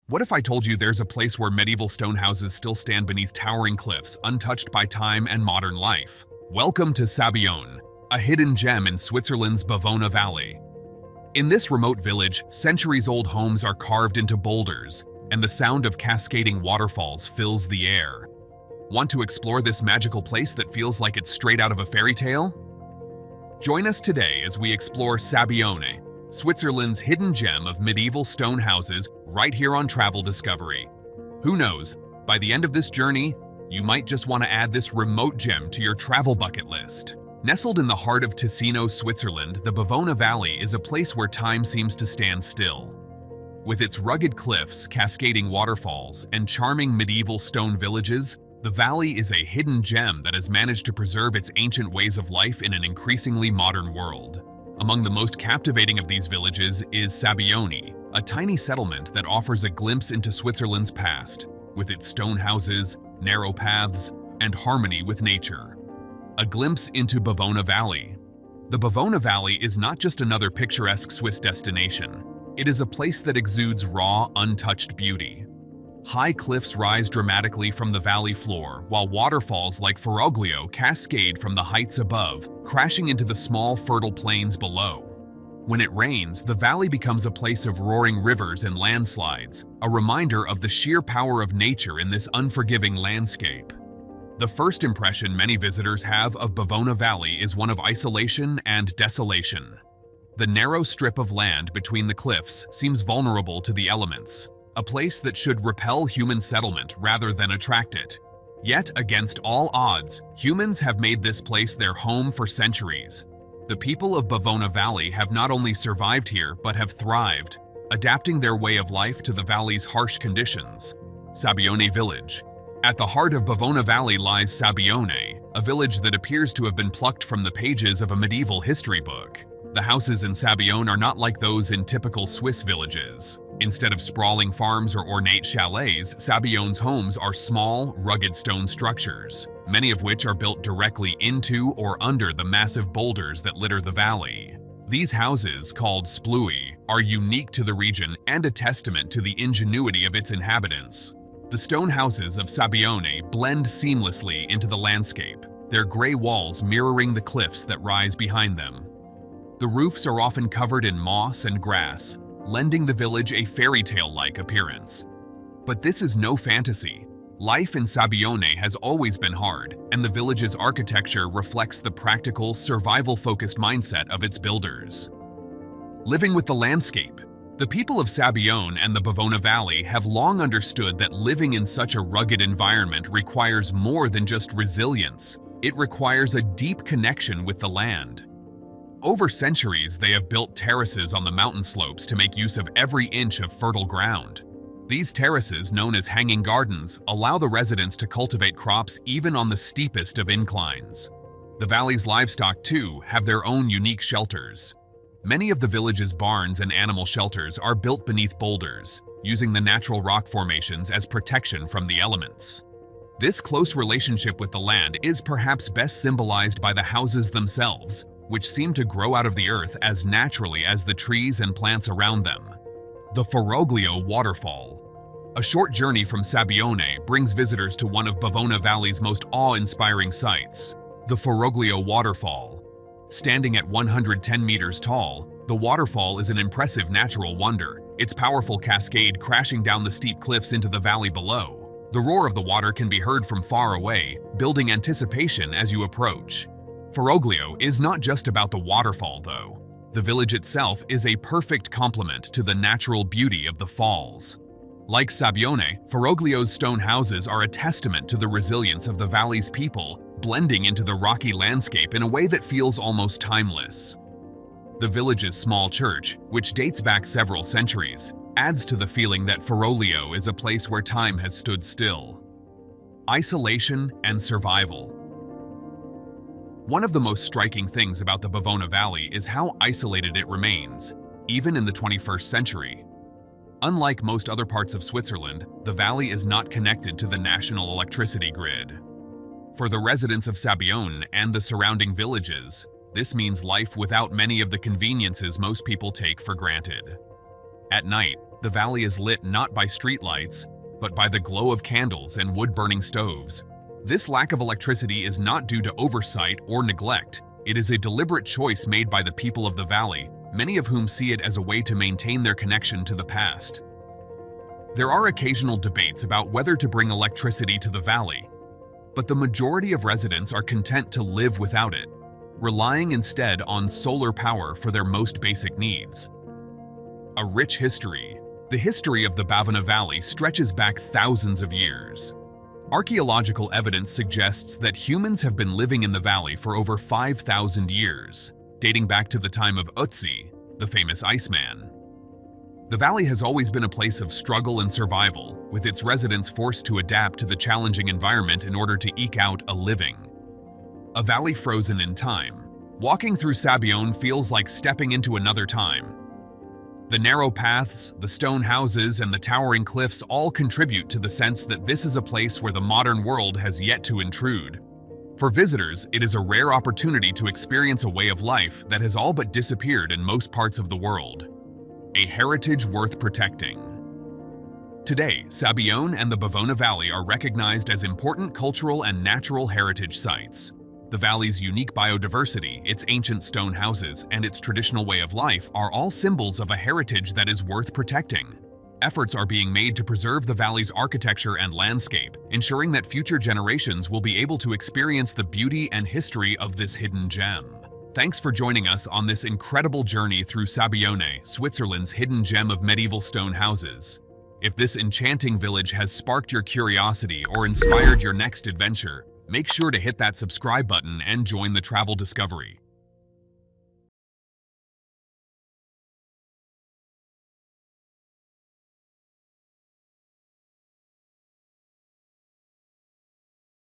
What if I told you there's a place where medieval stone houses still stand beneath towering cliffs, untouched by time and modern life? Welcome to Sabbione, a hidden gem in Switzerland's Bavona Valley. In this remote village, centuries-old homes are carved into boulders, and the sound of cascading waterfalls fills the air. Want to explore this magical place that feels like it's straight out of a fairy tale? Join us today as we explore Sabbione, Switzerland's hidden gem of medieval stone houses, right here on Travel Discovery. Who knows, by the end of this journey, you might just want to add this remote gem to your travel bucket list. Nestled in the heart of Ticino, Switzerland, the Bavona Valley is a place where time seems to stand still. With its rugged cliffs, cascading waterfalls, and charming medieval stone villages, the valley is a hidden gem that has managed to preserve its ancient ways of life in an increasingly modern world. Among the most captivating of these villages is Sabbione, a tiny settlement that offers a glimpse into Switzerland's past, with its stone houses, narrow paths, and harmony with nature. A glimpse into Bavona Valley. The Bavona Valley is not just another picturesque Swiss destination. It is a place that exudes raw, untouched beauty. High cliffs rise dramatically from the valley floor, while waterfalls like Foglio cascade from the heights above, crashing into the small, fertile plains below. When it rains, the valley becomes a place of roaring rivers and landslides, a reminder of the sheer power of nature in this unforgiving landscape. The first impression many visitors have of Bavona Valley is one of isolation and desolation. The narrow strip of land between the cliffs seems vulnerable to the elements, a place that should repel human settlement rather than attract it. Yet, against all odds, humans have made this place their home for centuries. The people of Bavona Valley have not only survived here, but have thrived, adapting their way of life to the valley's harsh conditions. Sabbione Village. At the heart of Bavona Valley lies Sabbione, a village that appears to have been plucked from the pages of a medieval history book. The houses in Sabbione are not like those in typical Swiss villages. Instead of sprawling farms or ornate chalets, Sabbione's homes are small, rugged stone structures, many of which are built directly into or under the massive boulders that litter the valley. These houses, called splui, are unique to the region and a testament to the ingenuity of its inhabitants. The stone houses of Sabbione blend seamlessly into the landscape, their gray walls mirroring the cliffs that rise behind them. The roofs are often covered in moss and grass, lending the village a fairy tale-like appearance. But this is no fantasy. Life in Sabbione has always been hard, and the village's architecture reflects the practical, survival-focused mindset of its builders. Living with the landscape. The people of Sabbione and the Bavona Valley have long understood that living in such a rugged environment requires more than just resilience. It requires a deep connection with the land. Over centuries, they have built terraces on the mountain slopes to make use of every inch of fertile ground. These terraces, known as hanging gardens, allow the residents to cultivate crops even on the steepest of inclines. The valley's livestock, too, have their own unique shelters. Many of the village's barns and animal shelters are built beneath boulders, using the natural rock formations as protection from the elements. This close relationship with the land is perhaps best symbolized by the houses themselves, which seem to grow out of the earth as naturally as the trees and plants around them. The Foglio Waterfall. A short journey from Sabbione brings visitors to one of Bavona Valley's most awe-inspiring sights, the Foglio Waterfall. Standing at 110 meters tall, the waterfall is an impressive natural wonder, its powerful cascade crashing down the steep cliffs into the valley below. The roar of the water can be heard from far away, building anticipation as you approach. Foglio is not just about the waterfall, though. The village itself is a perfect complement to the natural beauty of the falls. Like Sabbione, Foglio's stone houses are a testament to the resilience of the valley's people, blending into the rocky landscape in a way that feels almost timeless. The village's small church, which dates back several centuries, adds to the feeling that Foglio is a place where time has stood still. Isolation and survival. One of the most striking things about the Bavona Valley is how isolated it remains, even in the 21st century. Unlike most other parts of Switzerland, the valley is not connected to the national electricity grid. For the residents of Sabbione and the surrounding villages, this means life without many of the conveniences most people take for granted. At night, The valley is lit not by streetlights, but by the glow of candles and wood-burning stoves. This lack of electricity is not due to oversight or neglect. It is a deliberate choice made by the people of the valley, many of whom see it as a way to maintain their connection to the past. There are occasional debates about whether to bring electricity to the valley, but the majority of residents are content to live without it, relying instead on solar power for their most basic needs. A rich history. The history of the Bavona Valley stretches back thousands of years. Archaeological evidence suggests that humans have been living in the valley for over 5,000 years, dating back to the time of Ötzi, the famous Iceman. The valley has always been a place of struggle and survival, with its residents forced to adapt to the challenging environment in order to eke out a living. A valley frozen in time. Walking through Sabbione feels like stepping into another time. The narrow paths, the stone houses, and the towering cliffs all contribute to the sense that this is a place where the modern world has yet to intrude. For visitors, it is a rare opportunity to experience a way of life that has all but disappeared in most parts of the world. A heritage worth protecting. Today, Sabbione and the Bavona Valley are recognized as important cultural and natural heritage sites. The valley's unique biodiversity, its ancient stone houses, and its traditional way of life are all symbols of a heritage that is worth protecting. Efforts are being made to preserve the valley's architecture and landscape, ensuring that future generations will be able to experience the beauty and history of this hidden gem. Thanks for joining us on this incredible journey through Sabbione, Switzerland's hidden gem of medieval stone houses. If this enchanting village has sparked your curiosity or inspired your next adventure, make sure to hit that subscribe button and join the travel discovery.